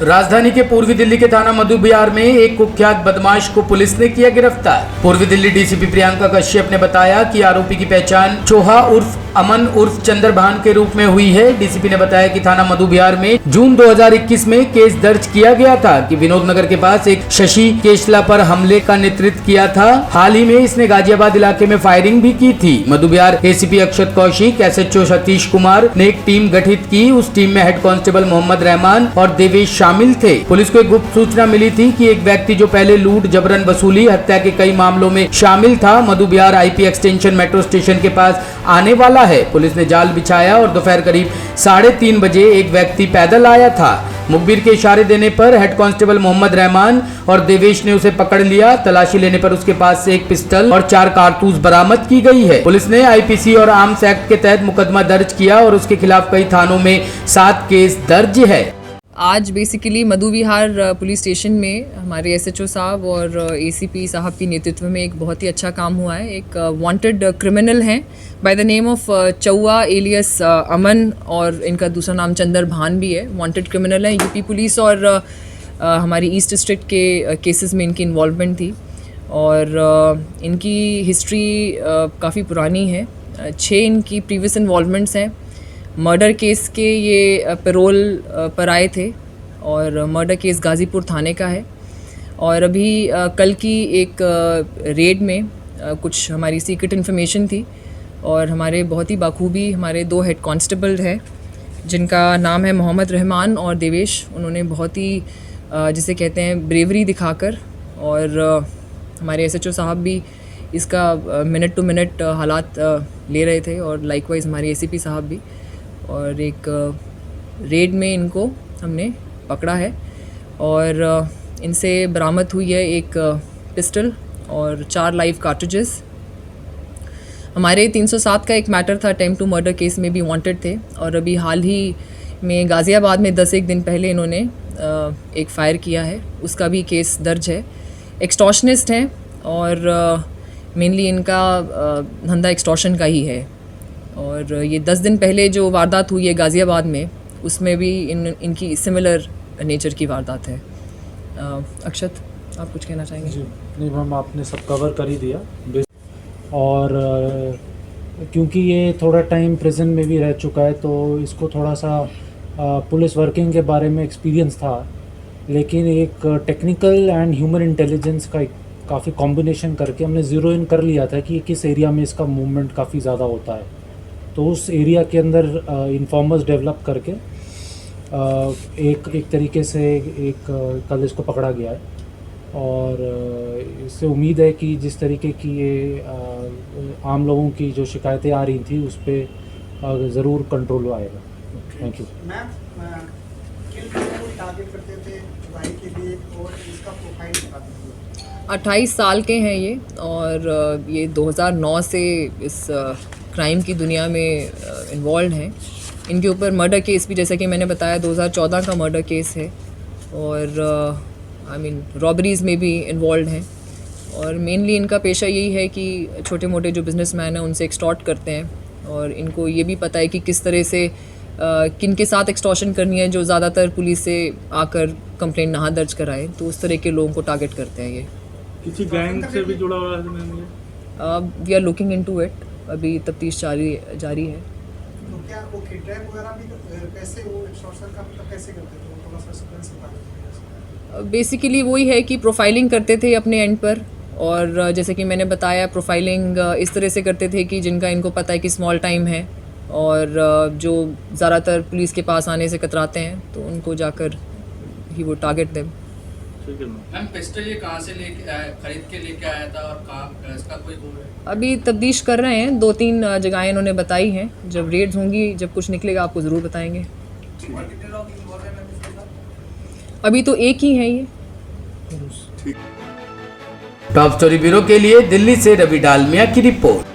राजधानी के पूर्वी दिल्ली के थाना मधु बिहार में एक कुख्यात बदमाश को पुलिस ने किया गिरफ्तार। पूर्वी दिल्ली डीसीपी प्रियंका कश्यप ने बताया कि आरोपी की पहचान चोहा उर्फ अमन उर्फ चंद्रभान के रूप में हुई है। डीसीपी ने बताया कि थाना मधु बिहार में जून 2021 में केस दर्ज किया गया था कि विनोद नगर के पास एक शशि केशला पर हमले का नेतृत्व किया था। हाल ही में इसने गाजियाबाद इलाके में फायरिंग भी की थी। मधु बिहार एसीपी अक्षत कौशिक, एसएचओ सतीश कुमार ने एक टीम गठित की। उस टीम में हेड कांस्टेबल मोहम्मद रहमान और देवेश शामिल थे। पुलिस को एक गुप्त सूचना मिली थी कि एक व्यक्ति जो पहले लूट, जबरन वसूली, हत्या के कई मामलों में शामिल था, मधु Bihar IP extension metro station के पास आने वाला है। पुलिस ने जाल बिछाया और दोपहर करीब 3:30 बजे एक व्यक्ति पैदल आया था। मुखबिर के इशारे देने पर हेड कांस्टेबल मोहम्मद रहमान और देवेश ने उसे पकड़ लिया। तलाशी लेने पर उसके पास से एक पिस्टल और 4 कारतूस बरामद की गई है। पुलिस ने आईपीसी और आर्म्स एक्ट के तहत मुकदमा दर्ज किया और उसके खिलाफ कई थानों में 7 केस दर्ज है। आज बेसिकली मधु विहार पुलिस स्टेशन में हमारे एसएचओ साहब और एसीपी साहब के नेतृत्व में एक बहुत ही अच्छा काम हुआ है। एक वांटेड क्रिमिनल हैं by the name of चौआ alias अमन और इनका दूसरा नाम चंद्रभान भी है। वांटेड क्रिमिनल हैं। यूपी पुलिस और हमारी ईस्ट डिस्ट्रिक्ट के केसेस में इनकी इन्वॉल्वमेंट थी और इनकी हिस्ट्री काफ़ी पुरानी है। 6 इनकी प्रीवियस इन्वॉल्वमेंट्स हैं। मर्डर केस के ये पैरोल पर आए थे और मर्डर केस गाज़ीपुर थाने का है। और अभी कल की एक रेड में कुछ हमारी सीक्रेट इन्फॉर्मेशन थी और हमारे बहुत ही बाखूबी हमारे 2 हेड कांस्टेबल हैं जिनका नाम है मोहम्मद रहमान और देवेश। उन्होंने बहुत ही जिसे कहते हैं ब्रेवरी दिखाकर और हमारे एसएचओ साहब भी इसका मिनट टू मिनट हालात ले रहे थे और लाइकवाइज हमारे एसीपी साहब भी। और एक रेड में इनको हमने पकड़ा है और इनसे बरामद हुई है एक पिस्टल और 4 लाइव कार्ट्रिजेस। हमारे 307 का एक मैटर था, अटेम्प्ट टू मर्डर केस में भी वांटेड थे और अभी हाल ही में गाज़ियाबाद में 10-1 दिन पहले इन्होंने एक फ़ायर किया है, उसका भी केस दर्ज है। एक्सटॉर्शनिस्ट हैं और मेनली इनका धंधा एक्सटॉर्शन का ही है। और ये 10 दिन पहले जो वारदात हुई है गाज़ियाबाद में, उसमें भी इनकी सिमिलर नेचर की वारदात है। अक्षत, आप कुछ कहना चाहेंगे? जी नहीं मैम, आपने सब कवर कर ही दिया। और क्योंकि ये थोड़ा टाइम प्रिजन में भी रह चुका है तो इसको थोड़ा सा पुलिस वर्किंग के बारे में एक्सपीरियंस था, लेकिन एक टेक्निकल एंड ह्यूमन इंटेलिजेंस का काफ़ी कॉम्बिनेशन करके हमने ज़ीरो इन कर लिया था कि किस एरिया में इसका मूवमेंट काफ़ी ज़्यादा होता है। तो उस एरिया के अंदर इन्फॉर्मर्स डेवलप करके एक तरीके से कल इसको पकड़ा गया है और इससे उम्मीद है कि जिस तरीके की ये आम लोगों की जो शिकायतें आ रही थी उस पर ज़रूर कंट्रोल आएगा। Thank you. मैम, किन लोगों को टारगेट करते थे चुराई के लिए और इसका प्रोफाइल बताते थे? 28 साल के हैं ये और ये 2009 से इस क्राइम की दुनिया में इन्वॉल्व हैं। इनके ऊपर मर्डर केस भी, जैसा कि मैंने बताया, 2014 का मर्डर केस है और रॉबरीज़ में भी इन्वॉल्व हैं। और मेनली इनका पेशा यही है कि छोटे मोटे जो बिजनेसमैन हैं उनसे एक्सटॉर्ट करते हैं और इनको ये भी पता है कि किस तरह से किन के साथ एक्सटॉर्शन करनी है, जो ज़्यादातर पुलिस से आकर कंप्लेंट ना दर्ज कराएं। तो उस तरह के लोगों को टारगेट करते हैं ये। किसी गैंग से भी जुड़ा हुआ है? We are looking into it. अभी तफ्तीश जारी है। तो क्या वो किडनैप वगैरह भी कैसे, वो एक्सटॉर्शन का मतलब कैसे करते थे? वो थोड़ा सा सीक्वेंस बताइए। बेसिकली वही है कि प्रोफाइलिंग करते थे अपने एंड पर और जैसे कि मैंने बताया, प्रोफाइलिंग इस तरह से करते थे कि जिनका इनको पता है कि स्मॉल टाइम है और जो ज़्यादातर पुलिस के पास आने से कतराते हैं तो उनको जाकर ही वो टारगेट दें। मैम, पिस्टल ये कहाँ से खरीद के लेके आया था और कहाँ इसका कोई गोल है? अभी तफ्तीश कर रहे हैं। 2-3 जगहें इन्होंने बताई हैं। जब रेड्स होंगी, जब कुछ निकलेगा आपको ज़रूर बताएंगे। अभी तो एक ही है ये। टॉप स्टोरी ब्यूरो के लिए दिल्ली से रवि डालमिया की रिपोर्ट।